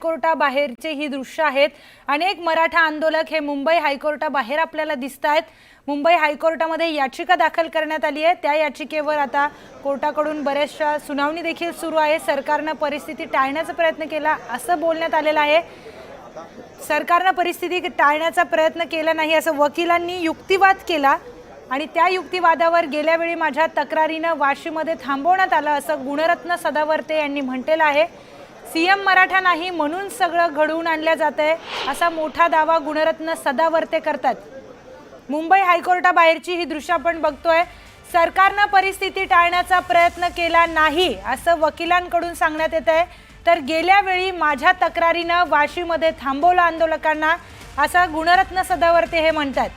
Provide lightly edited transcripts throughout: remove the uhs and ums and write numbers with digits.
कोर्टाबाहेरचे ही दृश्य आहेत। अनेक मराठा आंदोलक हे मुंबई हायकोर्टाबाहेर आपल्याला दिसतायत। मुंबई हायकोर्टामध्ये याचिका दाखल करण्यात आली आहे। त्या याचिकेवर आता कोर्टाकडून बरेचशा सुनावणी देखील सुरू आहे। सरकारने परिस्थिती टाळण्याचा प्रयत्न केला असं बोलण्यात आलेलं आहे। सरकारने परिस्थिती टाळण्याचा प्रयत्न केला नाही असं वकिलांनी युक्तिवाद केला आणि त्या युक्तिवादावर गेल्या वेळी माझ्या तक्रारीने वाशीमध्ये थांबवण्यात आलं असं गुणरत्न सदावर्ते यांनी म्हटलेलं आहे। सीएम मराठा नाही म्हणून सगळं घडवून आणलं जातंय असा मोठा दावा गुणरत्न सदावर्ते करतात। मुंबई हायकोर्टाबाहेरची ही दृश्य आपण बघतोय। सरकारने परिस्थिती टाळण्याचा प्रयत्न केला नाही असं वकिलांकडून सांगण्यात येत आहे। तर गेल्या वेळी माझ्या तक्रारीने वाशीमध्ये थांबवलं आंदोलकांना असं गुणरत्न सदावर्ते हे म्हणतात।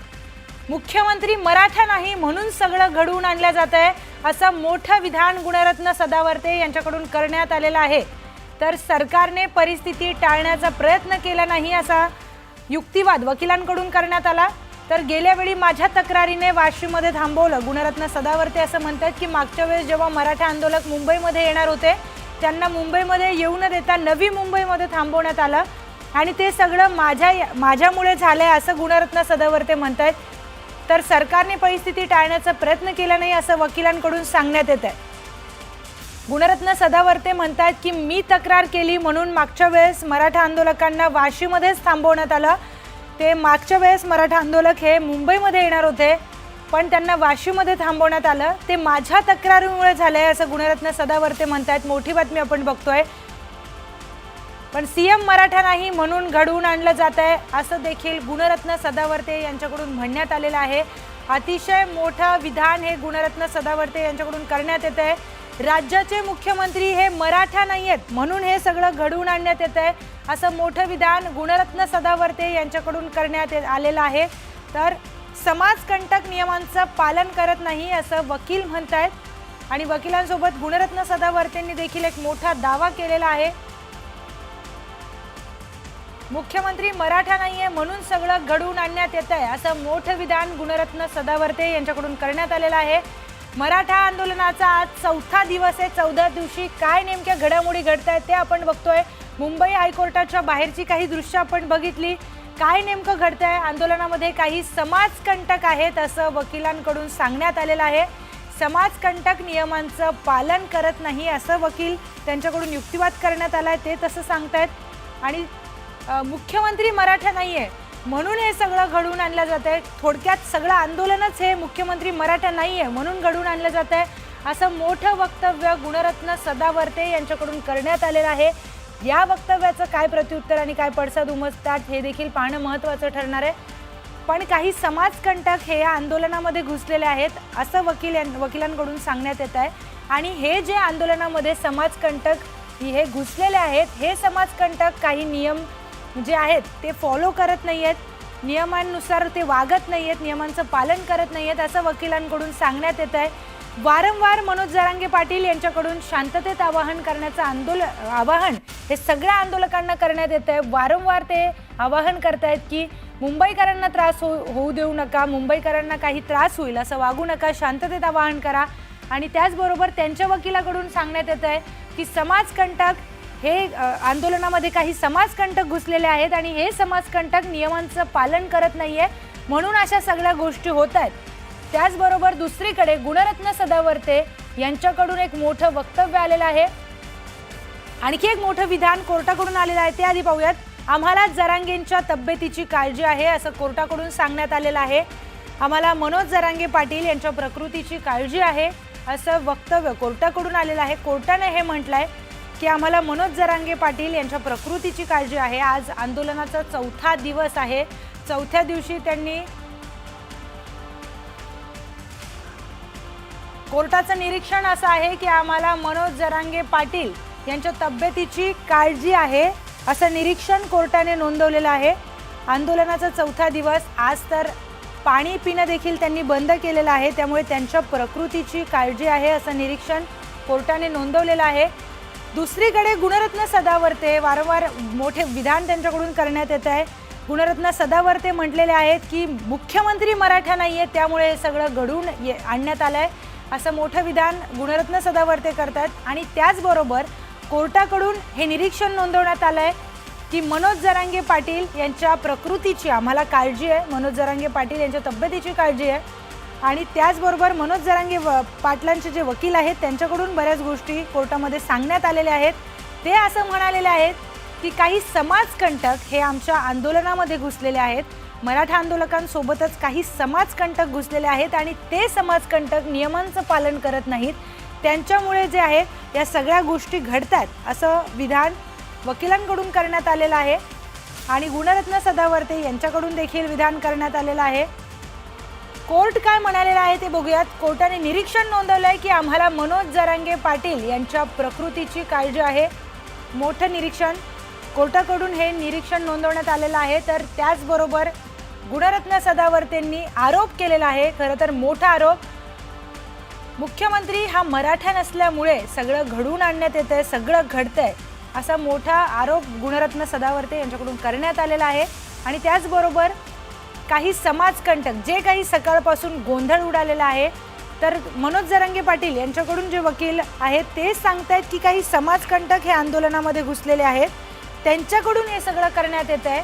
मुख्यमंत्री मराठा नाही म्हणून सगळं घडवून आणलं जातंय असं मोठं विधान गुणरत्न सदावर्ते यांच्याकडून करण्यात आलेलं आहे। तर सरकारने परिस्थिती टाळण्याचा प्रयत्न केला नाही असा युक्तिवाद वकिलांकडून करण्यात आला। तर गेल्या वेळी माझ्या तक्रारीने वाशीमध्ये थांबवलं गुणरत्न सदावर्ते असं म्हणतात की मागच्या वेळेस जेव्हा मराठा आंदोलक मुंबईमध्ये येणार होते त्यांना मुंबईमध्ये येऊ न देता नवी मुंबईमध्ये थांबवण्यात आलं आणि ते सगळं माझ्यामुळे झालंय असं गुणरत्न सदावर्ते म्हणतात। तर सरकारने परिस्थिती टाळण्याचा प्रयत्न केला नाही असं वकिलांकडून सांगण्यात येत आहे। गुणरत्न सदावर्ते म्हणतात की मी तक्रार केली म्हणून मागच्या वेळेस मराठा आंदोलकांना वाशीमध्येच थांबवण्यात आलं। ते मागच्या वेळेस मराठा आंदोलक हे मुंबईमध्ये येणार होते पण त्यांना वाशीमध्ये थांबवण्यात आलं। ते माझ्या तक्रारीमुळे झालंय असं गुणरत्न सदावर्ते म्हणतात। मोठी बातमी आपण बघतोय। पण सीएम मराठा नाही म्हणून घडवून आणलं जात आहे असं देखील गुणरत्न सदावर्ते यांच्याकडून म्हणण्यात आलेलं आहे। अतिशय मोठं विधान हे गुणरत्न सदावर्ते यांच्याकडून करण्यात येत आहे। राज्याचे मुख्यमंत्री हे मराठा नाही आहेत म्हणून हे सगळं घडवून आणण्यात येत आहे असं मोठं विधान गुणरत्न सदावर्ते यांच्याकडून करण्यात आलेलं आहे। तर समाजकंटक नियमांचं पालन करत नाही असं वकील म्हणतात आणि वकिलांसोबत गुणरत्न सदावर्तेंनी देखील एक मोठा दावा केलेला आहे। मुख्यमंत्री मराठा नाहीये म्हणून सगळं घडवून आणण्यात येत आहे असं मोठं विधान गुणरत्न सदावर्ते यांच्याकडून करण्यात आलेलं आहे। मराठा आंदोलनाचा आज चौथा दिवस आहे। 14 दिवशी काय नेमक्या घडामोडी घडतायत ते आपण बघतोय। मुंबई हायकोर्टाच्या बाहेरची काही दृश्य आपण बघितली। काय नेमकं घडतंय आंदोलनामध्ये काही समाजकंटक आहेत असं वकिलांकडून सांगण्यात आलेलं आहे। समाजकंटक नियमांचं पालन करत नाही असं वकील त्यांच्याकडून युक्तिवाद करण्यात आलाय ते तसं सांगतायत आणि मुख्यमंत्री मराठा नाहीये म्हणून हे सगळं घडवून आणलं जात आहे। थोडक्यात सगळं आंदोलनच हे मुख्यमंत्री मराठा नाहीये म्हणून घडवून आणलं जात आहे असं मोठं वक्तव्य गुणरत्न सदावर्ते यांच्याकडून करण्यात आलेलं आहे। या वक्तव्याचं काय प्रत्युत्तर आणि काय पडसाद उमटतात हे देखील पाहणं महत्त्वाचं ठरणार आहे। पण काही समाजकंटक हे या आंदोलनामध्ये घुसलेले आहेत असं वकिलांकडून सांगण्यात येत आहे आणि हे जे आंदोलनामध्ये समाजकंटक हे घुसलेले आहेत हे समाजकंटक काही नियम जे आहेत ते फॉलो करत नाही आहेत, नियमांनुसार ते वागत नाही आहेत, नियमांचं पालन करत नाही आहेत असं वकिलांकडून सांगण्यात येत आहे। वारंवार मनोज जरांगे पाटील यांच्याकडून शांततेत आवाहन करण्याचं आवाहन हे सगळ्या आंदोलकांना करण्यात येत आहे। वारंवार ते आवाहन करतायत की मुंबईकरांना त्रास होऊ देऊ नका, मुंबईकरांना काही त्रास होईल असं वागू नका, शांततेत आवाहन करा आणि त्याचबरोबर त्यांच्या वकिलाकडून सांगण्यात येत आहे की समाजकंटक हे आंदोलनामध्ये काही समाजकंटक घुसलेले आहेत आणि हे समाजकंटक नियमांचं पालन करत नाहीये म्हणून अशा सगळ्या गोष्टी होत आहेत। त्याचबरोबर दुसरीकडे गुणरत्न सदावर्ते यांच्याकडून एक मोठं वक्तव्य आलेलं आहे। आणखी एक मोठं विधान कोर्टाकडून आलेलं आहे ते आधी पाहूयात। आम्हाला जरांगेंच्या तब्येतीची काळजी आहे असं कोर्टाकडून सांगण्यात आलेलं आहे। आम्हाला मनोज जरांगे पाटील यांच्या प्रकृतीची काळजी आहे असं वक्तव्य कोर्टाकडून आलेलं आहे। कोर्टाने हे म्हटलंय की आम्हाला मनोज जरांगे पाटील यांच्या प्रकृतीची काळजी आहे। आज आंदोलनाचा चौथा दिवस आहे। चौथ्या दिवशी त्यांनी कोर्टाचं निरीक्षण असं आहे की आम्हाला मनोज जरांगे पाटील यांच्या तब्येतीची काळजी आहे असं निरीक्षण कोर्टाने नोंदवलेलं आहे। आंदोलनाचा चौथा दिवस आज तर पाणी पिणं देखील त्यांनी बंद केलेलं आहे त्यामुळे त्यांच्या प्रकृतीची काळजी आहे असं निरीक्षण कोर्टाने नोंदवलेलं आहे। दुसरीकडे गुणरत्न सदावर्ते वारंवार मोठे विधान त्यांच्याकडून करण्यात येत आहे। गुणरत्न सदावर्ते म्हटलेले आहेत की मुख्यमंत्री मराठा नाहीये त्यामुळे हे सगळं घडवून आणण्यात आलंय असं मोठं विधान गुणरत्न सदावर्ते करतात आणि त्याचबरोबर कोर्टाकडून हे निरीक्षण नोंदवण्यात आलंय की मनोज जरांगे पाटील यांच्या प्रकृतीची आम्हाला काळजी आहे, मनोज जरांगे पाटील यांच्या तब्येतीची काळजी आहे आणि त्याचबरोबर मनोज जरांगे पाटलांचे जे वकील आहेत त्यांच्याकडून बऱ्याच गोष्टी कोर्टामध्ये सांगण्यात आलेल्या आहेत। ते असं म्हणालेले आहेत की काही समाजकंटक हे आमच्या आंदोलनामध्ये घुसलेले आहेत, मराठा आंदोलकांसोबतच काही समाजकंटक घुसलेले आहेत आणि ते समाजकंटक नियमांचं पालन करत नाहीत, त्यांच्यामुळे जे आहे या सगळ्या गोष्टी घडतात असं विधान वकिलांकडून करण्यात आलेलं आहे आणि गुणरत्न सदावर्ते यांच्याकडून देखील विधान करण्यात आलेलं आहे। कोर्ट काय म्हणालेलं आहे ते बघूयात। कोर्टाने निरीक्षण नोंदवलं आहे की आम्हाला मनोज जरांगे पाटील यांच्या प्रकृतीची काळजी आहे। मोठं निरीक्षण कोर्टाकडून हे निरीक्षण नोंदवण्यात आलेलं आहे। तर त्याचबरोबर गुणरत्न सदावर्तेंनी आरोप केलेला आहे, खरं तर मोठा आरोप, मुख्यमंत्री हा मराठा नसल्यामुळे सगळं घडवून आणण्यात येतंय, सगळं घडतंय असा मोठा आरोप गुणरत्न सदावर्ते यांच्याकडून करण्यात आलेला आहे। आणि त्याचबरोबर काही समाजकंटक जे काही सकाळपासून गोंधळ उडालेला आहे, तर मनोज जरांगे पाटील यांच्याकडून जे वकील आहेत ते सांगतायत की काही समाजकंटक हे आंदोलनामध्ये घुसलेले आहेत, त्यांच्याकडून हे सगळं करण्यात येत आहे,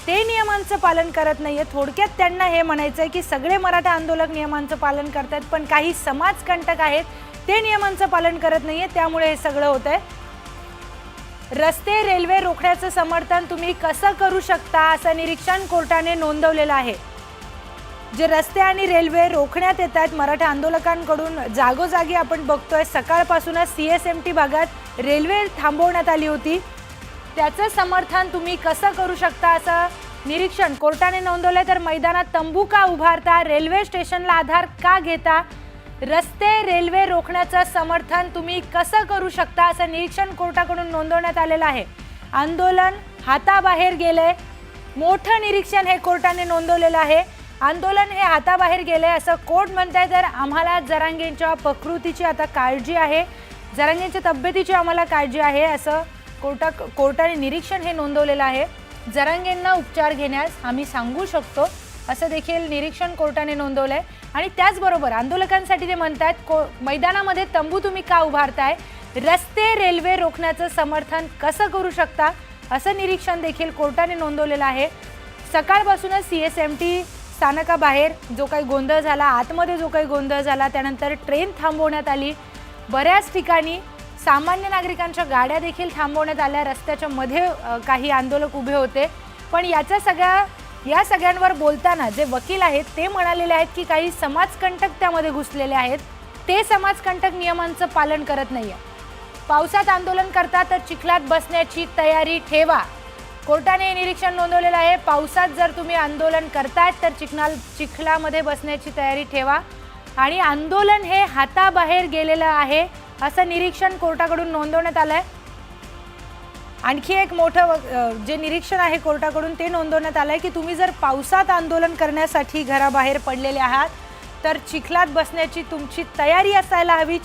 ते नियमांचं पालन करत नाहीये। थोडक्यात त्यांना हे म्हणायचं आहे की सगळे मराठा आंदोलक नियमांचं पालन करतात, पण काही समाजकंटक आहेत ते नियमांचं पालन करत नाहीये, त्यामुळे हे सगळं होत आहे। रस्ते रेल्वे रोखण्याचं समर्थन तुम्ही कसं करू शकता असं निरीक्षण कोर्टाने नोंदवलेलं आहे। जे रस्ते आणि रेल्वे रोखण्यात येत आहेत मराठा आंदोलकांकडून, जागोजागी आपण बघतोय सकाळपासूनच CSMT भागात रेल्वे थांबवण्यात आली होती, त्याचं समर्थन तुम्ही कसं करू शकता असं निरीक्षण कोर्टाने नोंदवलंय। तर मैदानात तंबू का उभारता, रेल्वे स्टेशनला आधार का घेता, रस्ते रेल्वे रोखण्याचं समर्थन तुम्ही कसं करू शकता असं निरीक्षण कोर्टाकडून नोंदवण्यात आलेलं आहे। आंदोलन हाताबाहेर गेलंय, मोठं निरीक्षण हे कोर्टाने नोंदवलेलं आहे। आंदोलन हे हाताबाहेर गेलंय असं कोर्ट म्हणताय। तर आम्हाला जरांगेंच्या प्रकृतीची आता काळजी आहे, जरांगेंच्या तब्येतीची आम्हाला काळजी आहे असं कोर्टाने निरीक्षण हे नोंदवलेलं आहे। जरांगेंना उपचार घेण्यास आम्ही सांगू शकतो असं देखील निरीक्षण कोर्टाने नोंदवलंय। आणि त्याचबरोबर आंदोलकांसाठी ते म्हणतात मैदानामध्ये तंबू तुम्ही का उभारताय, रस्ते रेल्वे रोखण्याचं समर्थन कसं करू शकता असं निरीक्षण देखील कोर्टाने नोंदवलेलं आहे। सकाळपासूनच CSMT स्थानकाबाहेर जो काही गोंधळ झाला, आतमध्ये जो काही गोंधळ झाला, त्यानंतर ट्रेन थांबवण्यात आली, बऱ्याच ठिकाणी सामान्य नागरिकांच्या गाड्या देखील थांबवण्यात आल्या, रस्त्याच्या मध्ये काही आंदोलक उभे होते। पण या सगळ्यांवर बोलताना जे वकील आहेत ते म्हणालेले आहेत की काही समाजकंटक त्यामध्ये घुसलेले आहेत, ते समाजकंटक नियमांचं पालन करत नाहीये। पावसात आंदोलन करता तर चिखलात बसण्याची तयारी ठेवा, कोर्टाने निरीक्षण नोंदवलेलं आहे। पावसात जर तुम्ही आंदोलन करतायत तर चिखलामध्ये बसण्याची तयारी ठेवा आणि आंदोलन हे हाताबाहेर गेलेलं आहे असं निरीक्षण कोर्टाकडून नोंदवण्यात आलंय। आणखी एक मोठं जे निरीक्षण आहे कोर्टाकडून ते नोंदवण्यात आलंय की तुम्ही जर पावसात आंदोलन करण्यासाठी घराबाहेर पडलेले आहात तर चिखलात बसण्याची तुमची तयारी असायला हवी,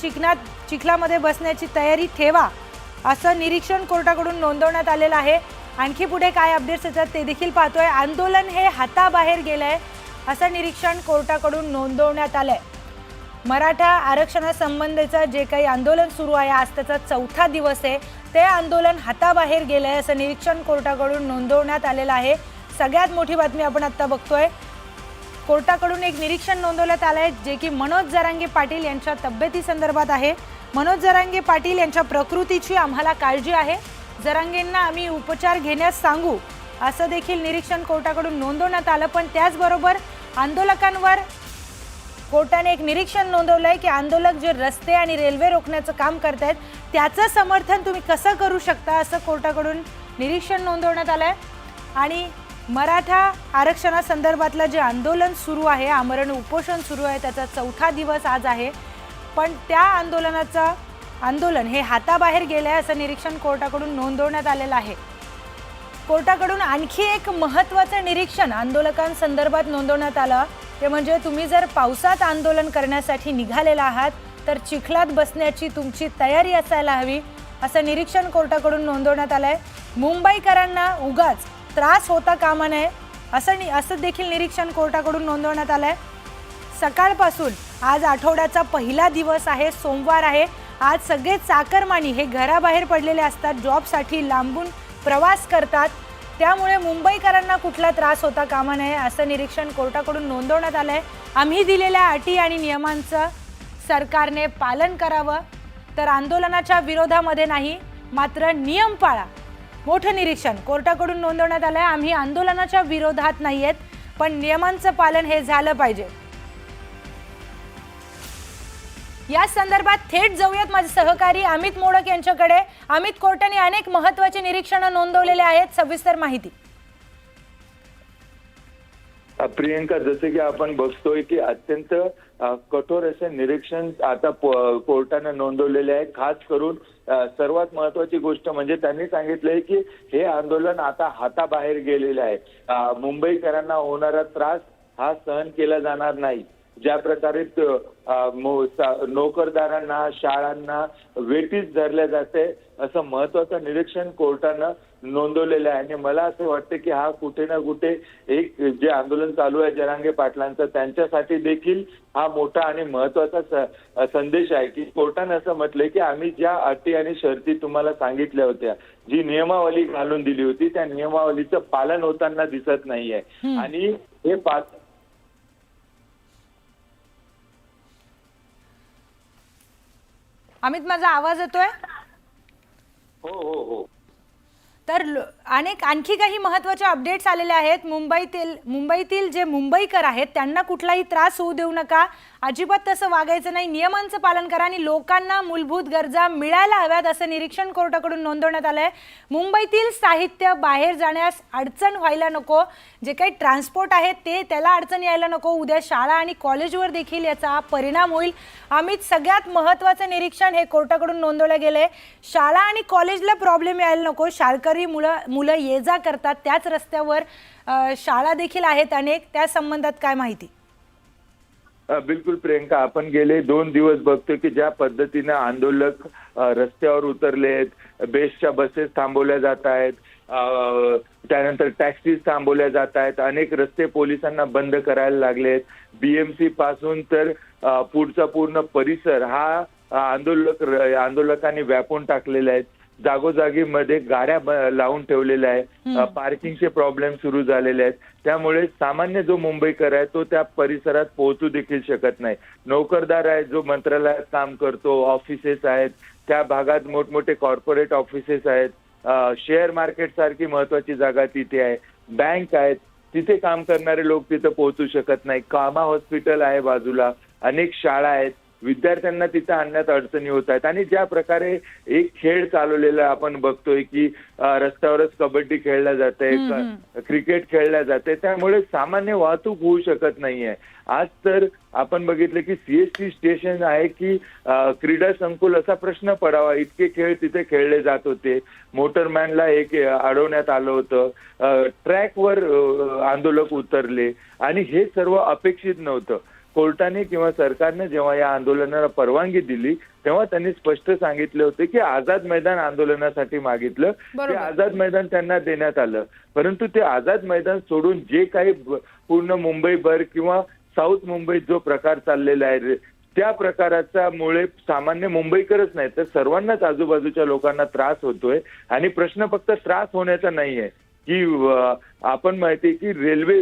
चिखलामध्ये बसण्याची तयारी ठेवा असं निरीक्षण कोर्टाकडून नोंदवण्यात आलेलं आहे। आणखी पुढे काय अपडेट्स येतात ते देखील पाहतोय। आंदोलन हे हाताबाहेर गेलंय असं निरीक्षण कोर्टाकडून नोंदवण्यात आलंय। मराठा आरक्षणासंबंधीचं जे काही आंदोलन सुरू आहे, आज त्याचा 4था दिवस आहे, ते आंदोलन हाताबाहेर गेलंय असं निरीक्षण कोर्टाकडून नोंदवण्यात आलेलं आहे। सगळ्यात मोठी बातमी आपण आता बघतोय, कोर्टाकडून एक निरीक्षण नोंदवण्यात आलं आहे जे की मनोज जरांगे पाटील यांच्या तब्येतीसंदर्भात आहे। मनोज जरांगे पाटील यांच्या प्रकृतीची आम्हाला काळजी आहे, जरांगेंना आम्ही उपचार घेण्यास सांगू असं देखील निरीक्षण कोर्टाकडून नोंदवण्यात आलं। पण त्याचबरोबर आंदोलकांवर कोर्टाने एक निरीक्षण नोंदवलंय की आंदोलक जे रस्ते आणि रेल्वे रोखण्याचं काम करतायत त्याचं समर्थन तुम्ही कसं करू शकता असं कोर्टाकडून निरीक्षण नोंदवण्यात आलंय। आणि मराठा आरक्षणासंदर्भातलं जे आंदोलन सुरू आहे, आमरण उपोषण सुरू आहे, त्याचा 4था दिवस आज आहे, पण त्या आंदोलन हे हाताबाहेर गेलंय असं निरीक्षण कोर्टाकडून नोंदवण्यात आलेलं आहे। कोर्टाकडून आणखी एक महत्त्वाचं निरीक्षण आंदोलकांसंदर्भात नोंदवण्यात आलं, ते म्हणजे तुम्ही जर पावसात आंदोलन करण्यासाठी निघालेला आहात तर चिखलात बसण्याची तुमची तयारी असायला हवी असं निरीक्षण कोर्टाकडून नोंदवण्यात आलंय। मुंबईकरांना उगाच त्रास होता कामा नये असं देखील निरीक्षण कोर्टाकडून नोंदवण्यात आलंय। सकाळपासून आज आठवड्याचा पहिला दिवस आहे, सोमवार आहे, आज सगळे चाकरमानी हे घराबाहेर पडलेले असतात, जॉबसाठी लांबून प्रवास करतात, त्यामुळे मुंबईकरांना कुठला त्रास होता कामा नये असं निरीक्षण कोर्टाकडून नोंदवण्यात आलंय। आम्ही दिलेल्या अटी आणि नियमांचं सरकारने पालन करावं, तर आंदोलनाच्या विरोधामध्ये नाही, मात्र नियम पाळा। मोठं निरीक्षण कोर्टाकडून नोंदवण्यात आलंय। आम्ही आंदोलनाच्या विरोधात नाहीयेत, पण नियमांचं पालन हे झालं पाहिजे। या संदर्भात थेट जाऊयात माझे सहकारी अमित मोडक यांच्याकडे। अमित, कोर्टाने अनेक महत्त्वाचे निरीक्षण नोंदवलेले आहेत, सविस्तर माहिती। प्रियंका, जसे की आपण बघतोय की अत्यंत कठोर असे निरीक्षण आता कोर्टाने नोंदवलेले आहे। खास करून सर्वात महत्वाची गोष्ट म्हणजे त्यांनी सांगितलंय की हे आंदोलन आता हाताबाहेर गेलेले आहे। मुंबईकरांना होणारा त्रास हा सहन केला जाणार नाही। ज्या प्रकारे नोकरदारांना, शाळांना वेठीस धरले जाते असं महत्वाचं निरीक्षण कोर्टानं नोंदवलेलं आहे। आणि मला असं वाटतं की हा कुठे ना कुठे एक जे आंदोलन चालू आहे जरांगे पाटलांचं, त्यांच्यासाठी देखील हा मोठा आणि महत्वाचा संदेश आहे की कोर्टाने असं म्हटलंय की आम्ही ज्या अटी आणि शर्ती तुम्हाला सांगितल्या होत्या, जी नियमावली घालून दिली होती, त्या नियमावलीचं पालन होताना दिसत नाहीये। आणि हे अमित, माझा आवाज येतोय? हो हो हो। तर आणखी काही महत्त्वाचे अपडेट्स आलेले आहेत। मुंबईतील जे मुंबईकर आहेत त्यांना कुठलाही त्रास होऊ देऊ नका, अजिबात तसं वागायचं नाही, नियमांचं पालन करा आणि लोकांना मूलभूत गरजा मिळायला हव्यात असं निरीक्षण कोर्टाकडून नोंदवण्यात आलंय। मुंबईतील साहित्य बाहेर जाण्यास अडचण व्हायला नको, जे काही ट्रान्सपोर्ट आहे ते त्याला अडचण यायला नको, उद्या शाळा आणि कॉलेजवर देखील याचा परिणाम होईल। अमित, सगळ्यात महत्त्वाचं निरीक्षण हे कोर्टाकडून नोंदवलं गेलंय। शाळा आणि कॉलेजला प्रॉब्लेम यायला नको, शाळकरी मुलं ये जा करतात, त्याच रस्त्यावर शाळा देखील आहेत अनेक, त्या संबंधात काय माहिती? बिलकुल प्रियंका, आपण गेले 2 दिवस बघतोय की ज्या पद्धतीने आंदोलक रस्त्यावर उतरलेत, बेस्टच्या बसेस थांबवल्या जात आहेत, त्यानंतर टॅक्सीज थांबवल्या जात आहेत, अनेक रस्ते पोलिसांना बंद करायला लागलेत। बीएमसी पासून तर पुढचा पूर्ण परिसर हा आंदोलकांनी व्यापून टाकलेला आहे। जागोजागी मध्ये गाड्या लावून ठेवलेल्या आहे, पार्किंगचे प्रॉब्लेम सुरू झालेले आहेत। त्यामुळे सामान्य जो मुंबईकर आहे तो त्या परिसरात पोहोचू देखील शकत नाही। नोकरदार आहे जो मंत्रालयात काम करतो, ऑफिसेस आहेत, त्या भागात मोठमोठे कॉर्पोरेट ऑफिसेस आहेत, शेअर मार्केट सारखी महत्वाची जागा तिथे आहे, बँक आहेत, तिथे काम करणारे लोक तिथे पोहोचू शकत नाही। कामा हॉस्पिटल आहे बाजूला, अनेक शाळा आहेत, विद्यार्थ्यांना तिथे आणण्यात अडचणी होत आहेत। आणि ज्या प्रकारे एक खेळ चालवलेला आपण बघतोय की रस्त्यावरच कबड्डी खेळल्या जाते, क्रिकेट खेळल्या जाते, त्यामुळे सामान्य वाहतूक होऊ शकत नाहीये। आज तर आपण बघितलं की सीएसटी स्टेशन आहे की क्रीडा संकुल असा प्रश्न पडावा, इतके खेळ तिथे खेळले जात होते। मोटरमॅनला एक अडवण्यात आलं होतं, ट्रॅकवर आंदोलक उतरले आणि हे सर्व अपेक्षित नव्हतं। कोर्टाने किंवा सरकारने जेव्हा या आंदोलनाला परवानगी दिली तेव्हा त्यांनी स्पष्ट सांगितले होते की आझाद मैदान आंदोलनासाठी मागितलं, ते आझाद मैदान त्यांना देण्यात आलं। परंतु ते आझाद मैदान सोडून जे काही पूर्ण मुंबईभर किंवा साऊथ मुंबईत जो प्रकार चाललेला आहे, त्या प्रकाराचा मुळे सामान्य मुंबईकरच नाही तर सर्वांनाच आजूबाजूच्या लोकांना त्रास होतोय। आणि प्रश्न फक्त त्रास होण्याचा नाहीये की आपण माहिती की रेल्वे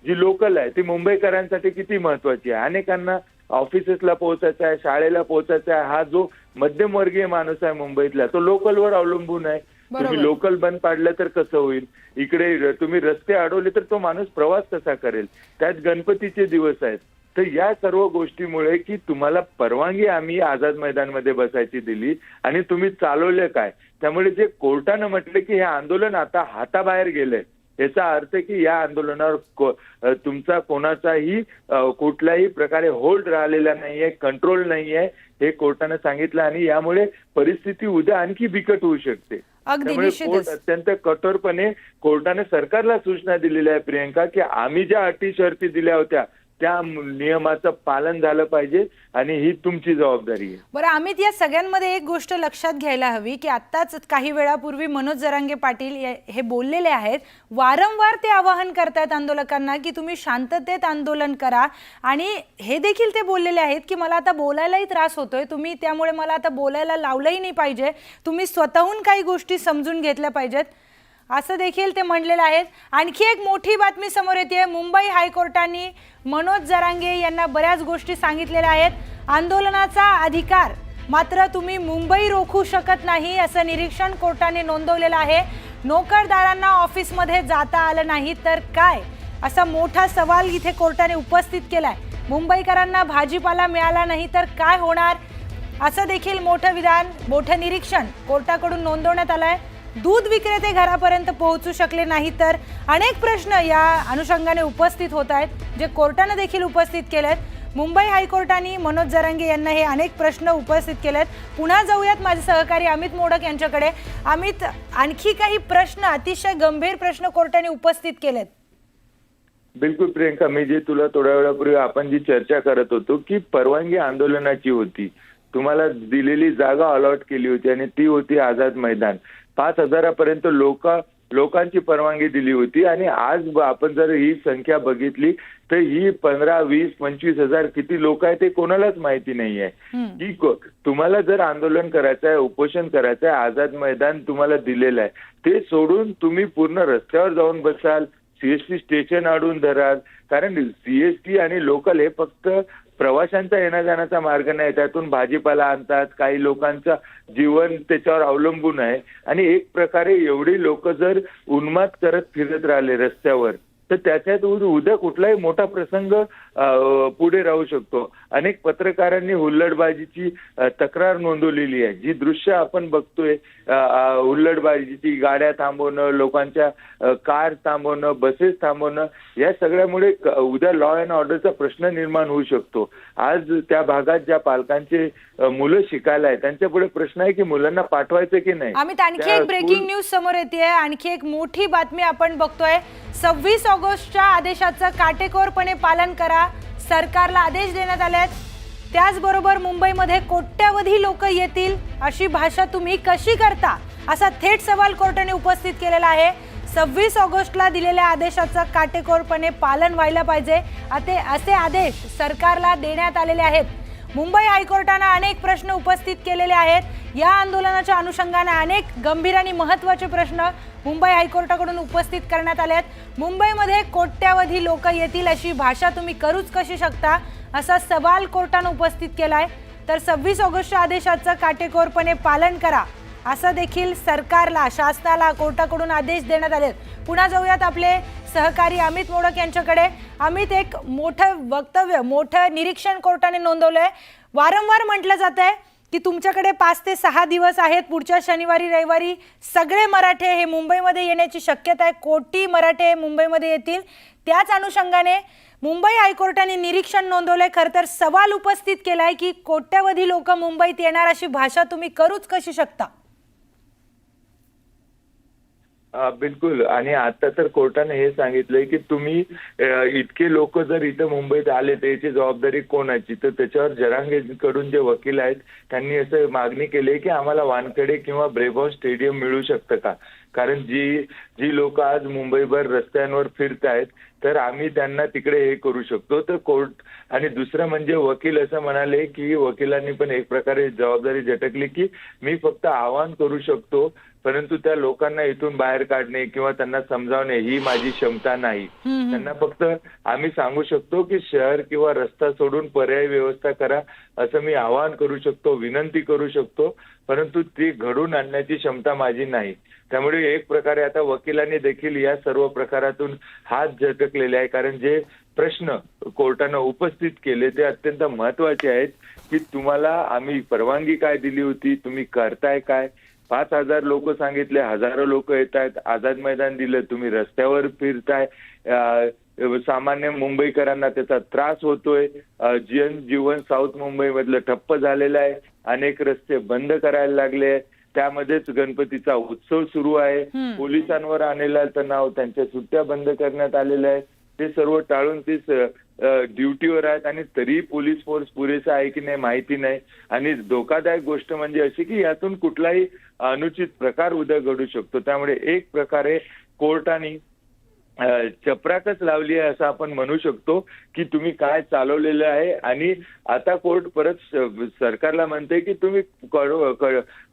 जी लोकल आहे ती मुंबईकरांसाठी किती महत्वाची आहे। अनेकांना ऑफिसेसला पोहोचायचं आहे, शाळेला पोहोचायचं आहे, हा जो मध्यमवर्गीय माणूस आहे मुंबईतला तो लोकलवर अवलंबून आहे। तुम्ही लोकल बंद पाडलं तर कसं होईल, इकडे तुम्ही रस्ते अडवले तर तो माणूस प्रवास कसा करेल, त्यात गणपतीचे दिवस आहेत। तर या सर्व गोष्टीमुळे की तुम्हाला परवानगी आम्ही आझाद मैदानमध्ये बसायची दिली आणि तुम्ही चालवले काय, त्यामुळे जे कोर्टानं म्हटलं की हे आंदोलन आता हाताबाहेर गेलंय, याचा अर्थ की या आंदोलनावर तुमचा कोणाचाही कुठल्याही प्रकारे होल्ड राहिलेला नाहीये, कंट्रोल नाहीये, हे कोर्टाने सांगितलं। आणि यामुळे परिस्थिती उद्या आणखी बिकट होऊ शकते। त्यामुळे कोर्ट अत्यंत कठोरपणे कोर्टाने सरकारला सूचना दिलेल्या आहे प्रियंका की आम्ही ज्या अटी शर्ती दिल्या होत्या त्या नियमाचं पालन झालं पाहिजे आणि ही तुमची जबाबदारी आहे. बरं अमित, या सगळ्यांमध्ये एक गोष्ट लक्षात घ्यायला हवी की आत्ताच काही वेळापूर्वी मनोज जरांगे पाटील हे बोललेले आहेत, वारंवार ते आवाहन करतायत आंदोलकांना की तुम्ही शांततेत आंदोलन करा, आणि हे देखील ते बोललेले आहेत की मला आता बोलायलाही त्रास होतोय, तुम्ही त्यामुळे मला आता बोलायला लावलंही नाही पाहिजे, तुम्ही स्वतःहून काही गोष्टी समजून घेतल्या पाहिजेत, असं देखील ते म्हणलेलं आहेत. आणखी एक मोठी बातमी समोर येते, मुंबई हायकोर्टाने मनोज जरांगे यांना बऱ्याच गोष्टी सांगितलेल्या आहेत. आंदोलनाचा अधिकार, मात्र तुम्ही मुंबई रोखू शकत नाही असं निरीक्षण कोर्टाने नोंदवलेलं आहे. नोकरदारांना ऑफिसमध्ये जाता आलं नाही तर काय, असा मोठा सवाल इथे कोर्टाने उपस्थित केलाय. मुंबईकरांना भाजीपाला मिळाला नाही तर काय होणार, असं देखील मोठं विधान, मोठं निरीक्षण कोर्टाकडून नोंदवण्यात आलंय. दूध विक्रेते घरापर्यंत पोहोचू शकले नाही तर अनेक प्रश्न या अनुषंगाने उपस्थित होत आहेत, जे कोर्टाने देखील उपस्थित केलेत. मुंबई हायकोर्टाने मनोज जरांगे यांना हे अनेक प्रश्न उपस्थित केलेत. पुन्हा जाऊयात माझे सहकारी अमित मोडक यांच्याकडे. अमित, आणखी काही प्रश्न, अतिशय गंभीर प्रश्न कोर्टाने उपस्थित केलेत. बिलकुल प्रियंका, मी जे तुला थोड्या वेळापूर्वी आपण जी चर्चा करत होतो की परवानगी आंदोलनाची होती, तुम्हाला दिलेली जागा अलॉट केली होती आणि ती होती आझाद मैदान. 5,000पर्यंत लोकांची परवानगी दिली होती आणि आज आपण जर ही संख्या बघितली तर ही 15, 20, 25,000 किती लोक आहेत ते कोणालाच माहिती नाहीये. की तुम्हाला जर आंदोलन करायचं आहे, उपोषण करायचं आहे, आझाद मैदान तुम्हाला दिलेलं आहे, ते सोडून तुम्ही पूर्ण रस्त्यावर जाऊन बसाल, सीएसटी स्टेशन अडून धराल, कारण सीएसटी आणि लोकल हे फक्त प्रवाशांचा येण्या जाण्याचा मार्ग नाही, त्यातून भाजीपाला आणतात, काही लोकांचं जीवन त्याच्यावर अवलंबून आहे. आणि एक प्रकारे एवढी लोक जर उन्माद करत फिरत राहिले रस्त्यावर तर त्याच्यात उद्या कुठलाही मोठा प्रसंग पुढे राहू शकतो. अनेक पत्रकारांनी हुल्लडबाजीची तक्रार नोंदवलेली आहे. जी दृश्य आपण बघतोय हुल्लडबाजीची, गाड्या थांबवणं, लोकांच्या कार थांबवणं, बसेस थांबवणं, या सगळ्यामुळे उद्या लॉ अँड ऑर्डरचा प्रश्न निर्माण होऊ शकतो. आज त्या भागात ज्या पालकांचे मुलं शिकायला आहेत त्यांच्यापुढे प्रश्न आहे की मुलांना पाठवायचं की नाही. आम्ही आणखी एक ब्रेकिंग न्यूज समोर येते, आणखी एक मोठी बातमी आपण बघतोय. 26 ऑगस्टच्या आदेशाचं काटेकोरपणे पालन करा, सरकारला आदेश देण्यात आले आहेत. त्याचबरोबर मुंबईमध्ये कोट्यावधी लोक येतील अशी भाषा तुम्ही कशी करता, असा थेट सवाल कोर्टाने उपस्थित केलेला आहे. 26 ऑगस्टला दिलेल्या आदेशाचं काटेकोरपणे पालन व्हायला पाहिजे, असे आदेश सरकारला देण्यात आलेले आहेत. मुंबई हायकोर्टाने अनेक प्रश्न उपस्थित केलेले आहेत. या आंदोलनाच्या अनुषंगाने अनेक गंभीर आणि महत्त्वाचे प्रश्न मुंबई हायकोर्टाकडून उपस्थित करण्यात आले आहेत. मुंबईमध्ये कोट्यावधी लोक येतील अशी भाषा तुम्ही करूच कशी शकता, असा सवाल कोर्टाने उपस्थित केलाय. तर 26 ऑगस्टच्या आदेशाचं काटेकोरपणे पालन करा, असं देखील सरकारला, शासनाला कोर्टाकडून आदेश देण्यात आले. पुन्हा जाऊयात आपले सहकारी अमित मोडक यांच्याकडे. अमित, एक मोठं वक्तव्य, मोठं निरीक्षण कोर्टाने नोंदवलंय. वारंवार म्हटलं जात आहे की तुमच्याकडे 5 ते 6 दिवस आहेत, पुढच्या शनिवारी रविवारी सगळे मराठे हे मुंबईमध्ये येण्याची शक्यता आहे, कोटी मराठे मुंबईमध्ये येतील. त्याच अनुषंगाने मुंबई हायकोर्टाने निरीक्षण नोंदवलंय. खरं तर सवाल उपस्थित केलाय की कोट्यावधी लोक मुंबईत येणार अशी भाषा तुम्ही करूच कशी शकता. बिलकुल, आणि आता तर कोर्टाने हे सांगितलंय की तुम्ही इतके लोक जर इथं मुंबईत आले तर याची जबाबदारी कोणाची. तर त्याच्यावर जरांगेकडून जे वकील आहेत त्यांनी असं मागणी केली की आम्हाला वानखेडे किंवा ब्रेबॉस स्टेडियम मिळू शकतं का, कारण जी लोक आज मुंबईभर रस्त्यांवर फिरतायत तर आम्ही त्यांना तिकडे हे करू शकतो. तर कोर्ट, आणि दुसरं म्हणजे वकील असं म्हणाले की वकिलांनी पण एक प्रकारे जबाबदारी झटकली की मी फक्त आवाहन करू शकतो, परंतु त्या लोकांना इथून बाहेर काढणे किंवा त्यांना समजावणे ही माझी क्षमता नाही. त्यांना फक्त आम्ही सांगू शकतो की शहर किंवा रस्ता सोडून पर्यायी व्यवस्था करा असं मी आवाहन करू शकतो, विनंती करू शकतो, परंतु ती घडून आणण्याची क्षमता माझी नाही. त्यामुळे एक प्रकारे आता वकिलांनी देखील या सर्व प्रकारातून हात झटकलेले आहे, कारण जे प्रश्न कोर्टानं उपस्थित केले ते अत्यंत महत्वाचे आहेत की तुम्हाला आम्ही परवानगी काय दिली होती, तुम्ही करताय काय. 5,000 लोक सांगितले, हजारो लोक येत आहेत, आझाद मैदान दिलं, तुम्ही रस्त्यावर फिरताय, सामान्य मुंबईकरांना त्याचा त्रास होतोय, जनजीवन साऊथ मुंबई मधलं ठप्प झालेलं आहे, अनेक रस्ते बंद करायला लागले, त्यामध्येच गणपतीचा उत्सव सुरू आहे, पोलिसांवर आलेला तणाव, त्यांच्या सुट्ट्या बंद करण्यात आलेल्या आहेत, ते सर्व टाळून ते ड्युटीवर आहेत आणि तरी पोलीस फोर्स पुरेसा आहे की नाही माहिती नाही. आणि धोकादायक गोष्ट म्हणजे अशी की यातून कुठलाही अनुचित प्रकार उद्या घडू शकतो. त्यामुळे एक प्रकारे कोर्टाने चपराकच लावली आहे असं आपण म्हणू शकतो की तुम्ही काय चालवलेलं आहे. आणि आता कोर्ट परत सरकारला म्हणते की तुम्ही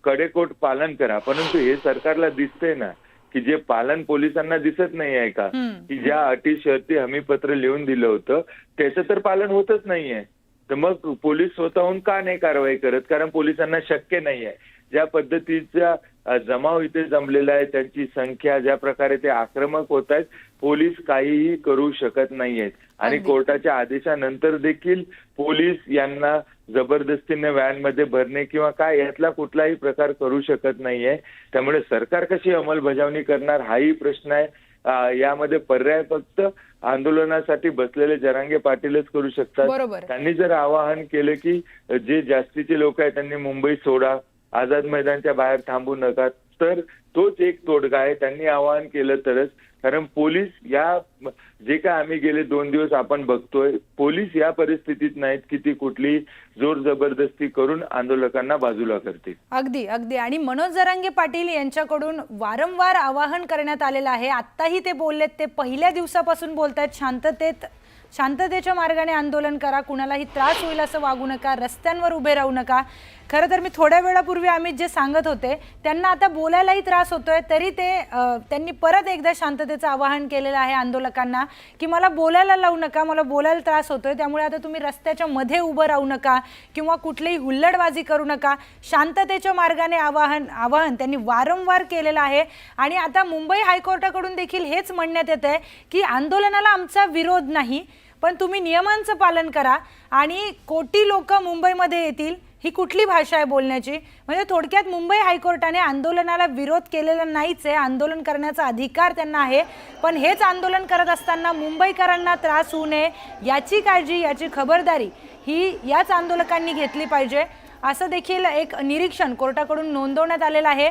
कडेकोट पालन करा. परंतु हे सरकारला दिसतंय ना की जे पालन पोलिसांना दिसत नाही आहे का, की ज्या अटी शर्ती हमीपत्र लिहून दिलं होतं त्याचं तर पालन होतच नाहीये. तर मग पोलीस स्वतःहून का नाही कारवाई करत? कारण पोलिसांना शक्य नाहीये. ज्या पद्धतीचा जमाव इथे जमलेला आहे, त्यांची संख्या, ज्या प्रकारे ते आक्रमक होत आहेत, पोलीस काहीही करू शकत नाहीयेत. आणि कोर्टाच्या आदेशानंतर देखील पोलीस यांना जबरदस्तीने व्हॅनमध्ये भरणे किंवा काय यातला कुठलाही प्रकार करू शकत नाहीये. त्यामुळे सरकार कशी अंमलबजावणी करणार हाही प्रश्न आहे. यामध्ये पर्याय फक्त आंदोलनासाठी बसलेले जरांगे पाटीलच करू शकतात. त्यांनी जर आवाहन केलं की जे जास्तीचे लोक आहेत त्यांनी मुंबई सोडा, आझाद मैदानच्या बाहेर थांबू नका, तर तोच एक तोडगा आहे. त्यांनी आवाहन केलं तरच. कारण पोलीस या जे काय आम्ही गेले 2 दिवस आपण बघतोय, पोलीस या परिस्थितीत नाहीत की ती कुठली जोर जबरदस्ती करून आंदोलकांना बाजूला करतील. अगदी अगदी. आणि मनोज जरांगे पाटील यांच्याकडून वारंवार आवाहन करण्यात आलेलं आहे. आत्ताही ते बोललेत, ते पहिल्या दिवसापासून बोलतायत शांततेच्या मार्गाने आंदोलन करा, कुणालाही त्रास होईल असं वागू नका, रस्त्यांवर उभे राहू नका. खरं तर मी थोड्या वेळापूर्वी अमित जे सांगत होते त्यांना आता बोलायलाही त्रास होतोय, तरी त्यांनी परत एकदा शांततेचं आवाहन केलेलं आहे आंदोलकांना की मला बोलायला लावू नका, मला बोलायला त्रास होतोय, त्यामुळे आता तुम्ही रस्त्याच्या मध्ये उभं राहू नका किंवा कुठलीही हुल्लडबाजी करू नका. शांततेच्या मार्गाने आवाहन त्यांनी वारंवार केलेलं आहे. आणि आता मुंबई हायकोर्टाकडून देखील हेच म्हणण्यात येत आहे की आंदोलनाला आमचा विरोध नाही, पण तुम्ही नियमांचं पालन करा. आणि कोटी लोक मुंबईमध्ये येतील, ही कुठली भाषा आहे बोलण्याची? म्हणजे थोडक्यात मुंबई हायकोर्टाने आंदोलनाला विरोध केलेला नाहीच आहे, आंदोलन करण्याचा अधिकार त्यांना आहे. पण हेच आंदोलन करत असताना मुंबईकरांना त्रास होऊ नये याची काळजी, याची खबरदारी ही याच आंदोलकांनी घेतली पाहिजे, असं देखील एक निरीक्षण कोर्टाकडून नोंदवण्यात आलेलं आहे.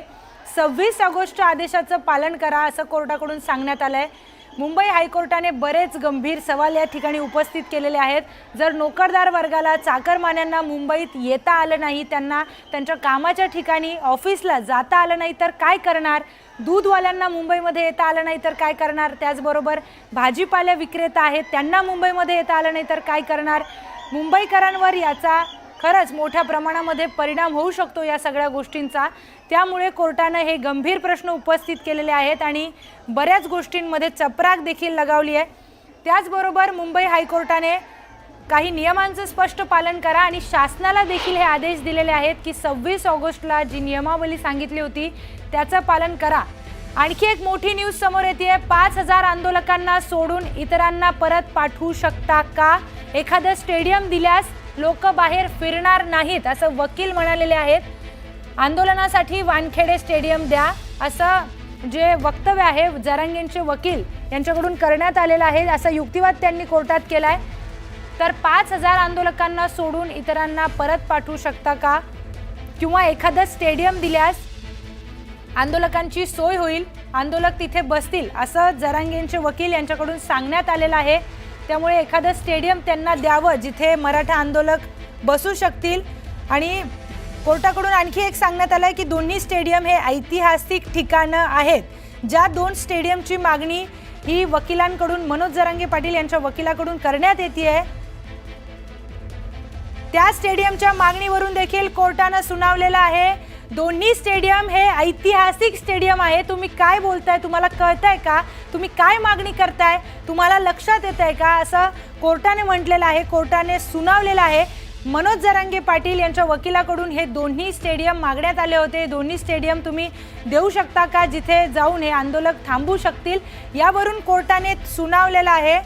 26 ऑगस्टच्या आदेशाचं पालन करा असं कोर्टाकडून सांगण्यात आलं आहे. मुंबई हायकोर्टाने बरेच गंभीर सवाल या ठिकाणी उपस्थित केलेले आहेत. जर नोकरदार वर्गाला, चाकरमान्यांना मुंबईत येता आलं नाही, त्यांना त्यांच्या कामाच्या ठिकाणी ऑफिसला जाता आलं नाही तर काय करणार? दूधवाल्यांना मुंबईमध्ये येता आलं नाही तर काय करणार? त्याचबरोबर भाजीपाला विक्रेता आहेत, त्यांना मुंबईमध्ये येता आलं नाही तर काय करणार? मुंबईकरांवर याचा खरंच मोठ्या प्रमाणामध्ये परिणाम होऊ शकतो या सगळ्या गोष्टींचा. त्यामुळे कोर्टाने हे गंभीर प्रश्न उपस्थित केलेले आहेत आणि बऱ्याच गोष्टींमध्ये चपराक देखील लगावली आहे. त्याचबरोबर मुंबई हायकोर्टाने काही नियमांचं स्पष्ट पालन करा आणि शासनाला देखील हे आदेश दिलेले आहेत की 26 ऑगस्टला जी नियमावली सांगितली होती त्याचं पालन करा. आणखी एक मोठी न्यूज समोर येते. 5000 आंदोलकांना सोडून इतरांना परत पाठवू शकता का? एखादं स्टेडियम दिल्यास लोक बाहेर फिरणार नाहीत असं वकील म्हणालेले आहेत. आंदोलनासाठी वानखेडे स्टेडियम द्या असं जे वक्तव्य आहे जरांगेंचे वकील यांच्याकडून करण्यात आलेलं आहे, असा युक्तिवाद त्यांनी कोर्टात केलाय. तर 5000 आंदोलकांना सोडून इतरांना परत पाठवू शकता का? किंवा एखादं स्टेडियम दिल्यास आंदोलकांची सोय होईल, आंदोलक तिथे बसतील असं जरांगेंचे वकील यांच्याकडून सांगण्यात आलेलं आहे. त्यामुळे एखादं स्टेडियम त्यांना द्यावं जिथे मराठा आंदोलक बसू शकतील. आणि कोर्टाकडून आणखी एक सांगण्यात आलं आहे की दोन्ही स्टेडियम हे ऐतिहासिक ठिकाणं आहेत. ज्या 2 स्टेडियमची मागणी ही वकिलांकडून, मनोज जरांगे पाटील यांच्या वकिलाकडून करण्यात येते आहे, त्या स्टेडियमच्या मागणीवरून देखील कोर्टानं सुनावलेलं आहे. दोन्ही स्टेडियम हे ऐतिहासिक स्टेडियम आहे. तुम्ही काय बोलताय? तुम्हाला कळतंय का? तुम्ही काय मागणी करताय? तुम्हाला लक्षात येत आहे का? असं कोर्टाने म्हटलेलं आहे, कोर्टाने सुनावलेलं आहे. मनोज जरांगे पाटील यांच्या वकिलाकडून हे दोन्ही स्टेडियम मागण्यात आले होते. दोन्ही स्टेडियम तुम्ही देऊ शकता का जिथे जाऊन हे आंदोलक थांबू शकतील? यावरून कोर्टाने सुनावलेलं आहे.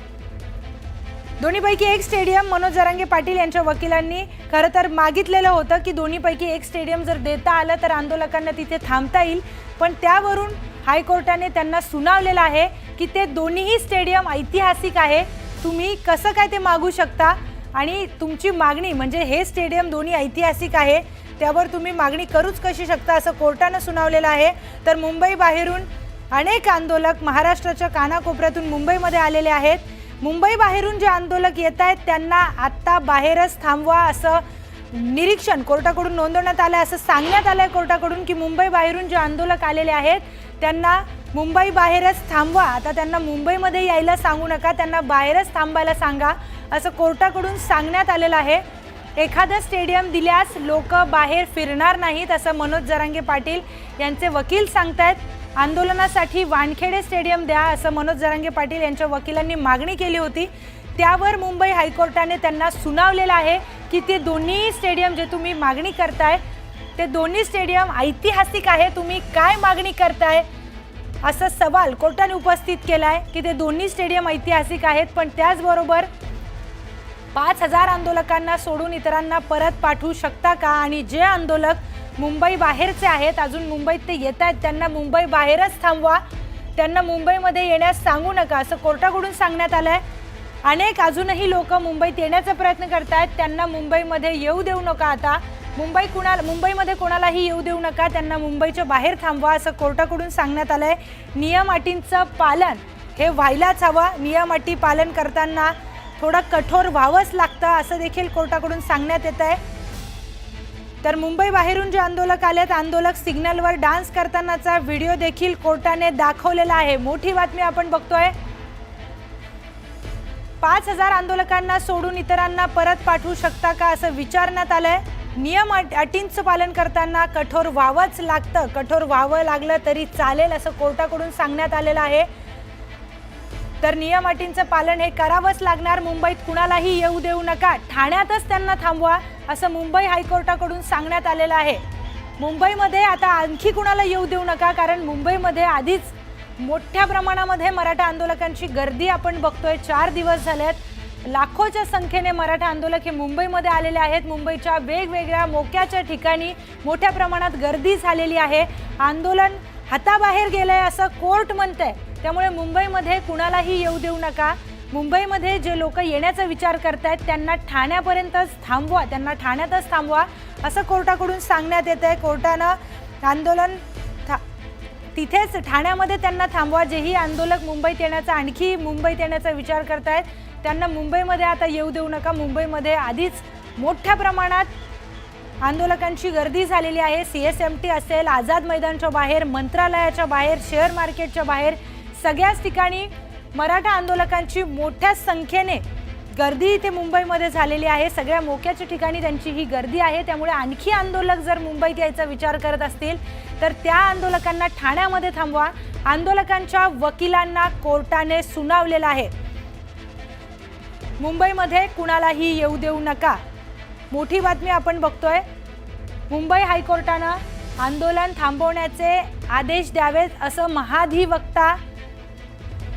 दोन्हीपैकी एक स्टेडियम मनोज जरांगे पाटील यांच्या वकिलांनी खरं तर मागितलेलं होतं की दोन्हीपैकी एक स्टेडियम जर देता आलं तर आंदोलकांना तिथे थांबता येईल. पण त्यावरून हायकोर्टाने त्यांना सुनावलेलं आहे की ते दोन्हीही स्टेडियम ऐतिहासिक आहे, तुम्ही कसं काय ते मागू शकता? आणि तुमची मागणी म्हणजे हे स्टेडियम दोन्ही ऐतिहासिक आहे त्यावर तुम्ही मागणी करूच कशी शकता असं कोर्टानं सुनावलेलं आहे. तर मुंबई बाहेरून अनेक आंदोलक महाराष्ट्राच्या कानाकोपऱ्यातून मुंबईमध्ये आलेले आहेत. मुंबई बाहेरून जे आंदोलक येत आहेत त्यांना आत्ता बाहेरच थांबवा असं निरीक्षण कोर्टाकडून नोंदवण्यात आलं, असं सांगण्यात आलंय कोर्टाकडून की मुंबई बाहेरून जे आंदोलक आलेले आहेत त्यांना मुंबई बाहेरच थांबवा, आता त्यांना मुंबईमध्ये यायला सांगू नका, त्यांना बाहेरच थांबायला सांगा असं कोर्टाकडून सांगण्यात आलेलं आहे। एखादं स्टेडियम दिल्यास लोक बाहेर फिरणार नाहीत असं मनोज जरांगे पाटील यांचे वकील सांगतायत। आंदोलनासाठी वानखेडे स्टेडियम द्या असं मनोज जरांगे पाटील यांच्या वकिलांनी मागणी केली होती, त्यावर मुंबई हायकोर्टाने त्यांना सुनावलेलं आहे की ते दोन्ही स्टेडियम जे तुम्ही मागणी करताय ते दोन्ही स्टेडियम ऐतिहासिक आहे, तुम्ही काय मागणी करताय असा सवाल कोर्टाने उपस्थित केलाय की ते दोन्ही स्टेडियम ऐतिहासिक आहेत, पण त्याचबरोबर 5000 आंदोलकांना सोडून इतरांना परत पाठवू शकता का, आणि जे आंदोलक मुंबई बाहेरचे आहेत अजून मुंबईत ते येत आहेत त्यांना मुंबई बाहेरच थांबवा, त्यांना मुंबईमध्ये येण्यास सांगू नका असं कोर्टाकडून सांगण्यात आलंय। अनेक अजूनही लोक मुंबईत येण्याचा प्रयत्न करतायत, त्यांना मुंबईमध्ये येऊ देऊ नका, आता मुंबईमध्ये कोणालाही येऊ देऊ नका, त्यांना मुंबईच्या बाहेर थांबवा असं कोर्टाकडून सांगण्यात आलंय। नियम अटींचं पालन हे व्हायलाच हवं, नियम अटी पालन करताना थोडं कठोर व्हावंच लागतं असं देखील कोर्टाकडून सांगण्यात येत आहे। तर मुंबई बाहेरून जे आंदोलक आलेत, आंदोलक सिग्नलवर डान्स करतानाचा व्हिडिओ देखील कोर्टाने दाखवलेला आहे। मोठी बातमी आपण बघतोय, 5000 आंदोलकांना सोडून इतरांना परत पाठवू शकता का असं विचारण्यात आलंय। नियम अटींचं पालन करताना कठोर व्हावंच लागतं, कठोर व्हावं लागलं तरी चालेल असं कोर्टाकडून सांगण्यात आलेलं आहे। तर नियम अटींचं पालन हे करावंच लागणार, मुंबईत कुणालाही येऊ देऊ नका, ठाण्यातच त्यांना थांबवा असं मुंबई हायकोर्टाकडून सांगण्यात आलेलं आहे। मुंबईमध्ये आता आणखी कुणाला येऊ देऊ नका, कारण मुंबईमध्ये आधीच मोठ्या प्रमाणामध्ये मराठा आंदोलकांची गर्दी आपण बघतोय, 4 दिवस झालेत, लाखोच्या संख्येने मराठा आंदोलक हे मुंबईमध्ये आलेले आहेत। मुंबईच्या वेगवेगळ्या मोक्याच्या ठिकाणी मोठ्या प्रमाणात गर्दी झालेली आहे, आंदोलन हाताबाहेर गेलंय असं कोर्ट म्हणतंय, त्यामुळे मुंबईमध्ये कुणालाही येऊ देऊ नका। मुंबईमध्ये जे लोक येण्याचा विचार करतायत त्यांना ठाण्यापर्यंतच थांबवा, त्यांना ठाण्यातच थांबवा असं कोर्टाकडून सांगण्यात येत आहे। कोर्टानं आंदोलन तिथेच ठाण्यामध्ये त्यांना थांबवा, जेही आंदोलक आणखी मुंबईत येण्याचा विचार करतायत त्यांना मुंबईमध्ये आता येऊ देऊ नका। मुंबईमध्ये आधीच मोठ्या प्रमाणात आंदोलकांची गर्दी झालेली आहे, CSMT असेल, आझाद मैदानच्या बाहेर, मंत्रालयाच्या बाहेर, शेअर मार्केटच्या बाहेर, सगळ्याच ठिकाणी मराठा आंदोलकांची मोठ्या संख्येने गर्दी इथे मुंबईमध्ये झालेली आहे, सगळ्या मोक्याच्या ठिकाणी त्यांची ही गर्दी आहे। त्यामुळे आणखी आंदोलक जर मुंबईत यायचा विचार करत असतील तर त्या आंदोलकांना ठाण्यामध्ये थांबवा। आंदोलकांच्या वकिलांना कोर्टाने सुनावलेलं आहे, मुंबईमध्ये कुणालाही येऊ देऊ नका। मोठी बातमी आपण बघतोय, मुंबई हायकोर्टानं आंदोलन थांबवण्याचे आदेश द्यावेत असं महाधिवक्ता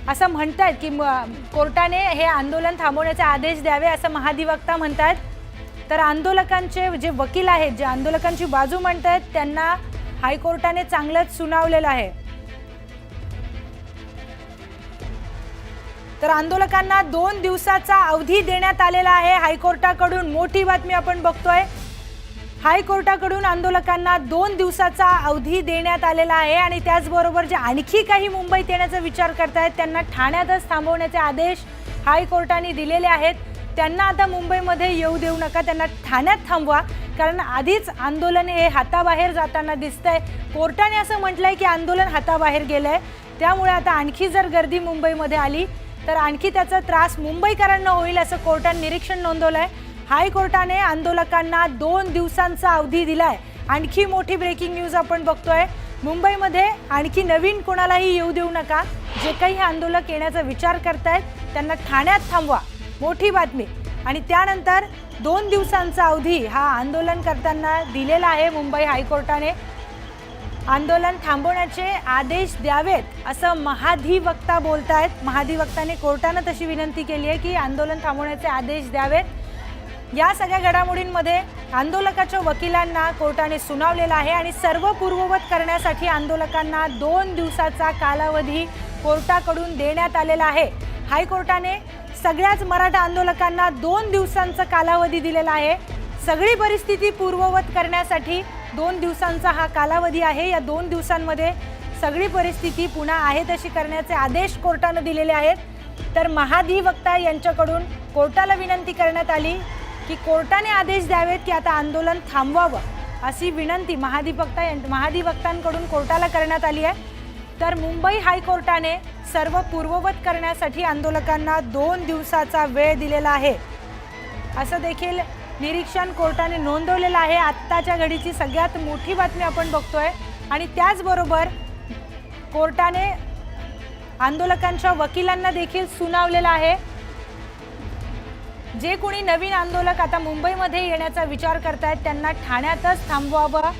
असं म्हणतात की कोर्टाने हे आंदोलन थांबवण्याचे आदेश द्यावे असं महाधिवक्ता म्हणतात। तर आंदोलकांचे जे वकील आहेत, जे आंदोलकांची बाजू म्हणतात त्यांना हायकोर्टाने चांगलंच सुनावलेलं आहे। तर आंदोलकांना 2 दिवसाचा अवधी देण्यात आलेला आहे हायकोर्टाकडून। मोठी बातमी आपण बघतोय, हायकोर्टाकडून आंदोलकांना 2 दिवसाचा अवधी देण्यात आलेला आहे आणि त्याचबरोबर जे आणखी काही मुंबईत येण्याचा विचार करतायत त्यांना ठाण्यातच थांबवण्याचे आदेश हायकोर्टाने दिलेले आहेत। त्यांना आता मुंबईमध्ये येऊ देऊ नका, त्यांना ठाण्यात थांबवा, कारण आधीच आंदोलन हे हाताबाहेर जाताना दिसतंय। कोर्टाने असं म्हटलंय की आंदोलन हाताबाहेर गेलंय, त्यामुळे आता आणखी जर गर्दी मुंबईमध्ये आली तर आणखी त्याचा त्रास मुंबईकरांना होईल असं कोर्टाने निरीक्षण नोंदवलंय। हायकोर्टाने आंदोलकांना 2 दिवसांचा अवधी दिलाय। आणखी मोठी ब्रेकिंग न्यूज आपण बघतोय, मुंबईमध्ये आणखी नवीन कोणालाही येऊ देऊ नका, जे काही आंदोलक येण्याचा विचार करतायत त्यांना ठाण्यात थांबवा, मोठी बातमी। आणि त्यानंतर 2 दिवसांचा अवधी हा आंदोलन करताना दिलेला आहे मुंबई हायकोर्टाने। आंदोलन थांबवण्याचे आदेश द्यावेत असं महाधिवक्ता बोलतायत। महाधिवक्ताने कोर्टाने तशी विनंती केली आहे की आंदोलन थांबवण्याचे आदेश द्यावेत। या सगळ्या घडामोडींमध्ये आंदोलकाच्या वकिलांना कोर्टाने सुनावलेला आहे आणि सर्व पूर्ववत करण्यासाठी आंदोलकांना 2 दिवसाचा कालावधी कोर्टाकडून देण्यात आलेला आहे। हायकोर्टाने सगळ्याच मराठा आंदोलकांना 2 दिवसांचा कालावधी दिलेला आहे। सगळी परिस्थिती पूर्ववत करण्यासाठी 2 दिवसांचा हा कालावधी आहे। या 2 दिवसांमध्ये सगळी परिस्थिती पुन्हा आहे तशी करण्याचे आदेश कोर्टाने दिलेले आहेत। तर महाधिवक्ता यांच्याकडून कोर्टाला विनंती करण्यात आली की कोर्टाने आदेश द्यावेत की आता आंदोलन थांबवावं, अशी विनंती महाधिवक्तांकडून कोर्टाला करण्यात आली आहे। तर मुंबई हायकोर्टाने सर्व पूर्ववत करण्यासाठी आंदोलकांना 2 दिवसाचा वेळ दिलेला आहे, असं देखील निरीक्षण कोर्टाने नोंदवलेलं आहे। आत्ताच्या घडीची सगळ्यात मोठी बातमी आपण बघतोय आणि त्याचबरोबर कोर्टाने आंदोलकांच्या वकिलांना देखील सुनावलेलं आहे। जे कोणी नवीन आंदोलक आता मुंबईमध्ये येण्याचा विचार करतायत त्यांना ठाण्यातच थांबवावं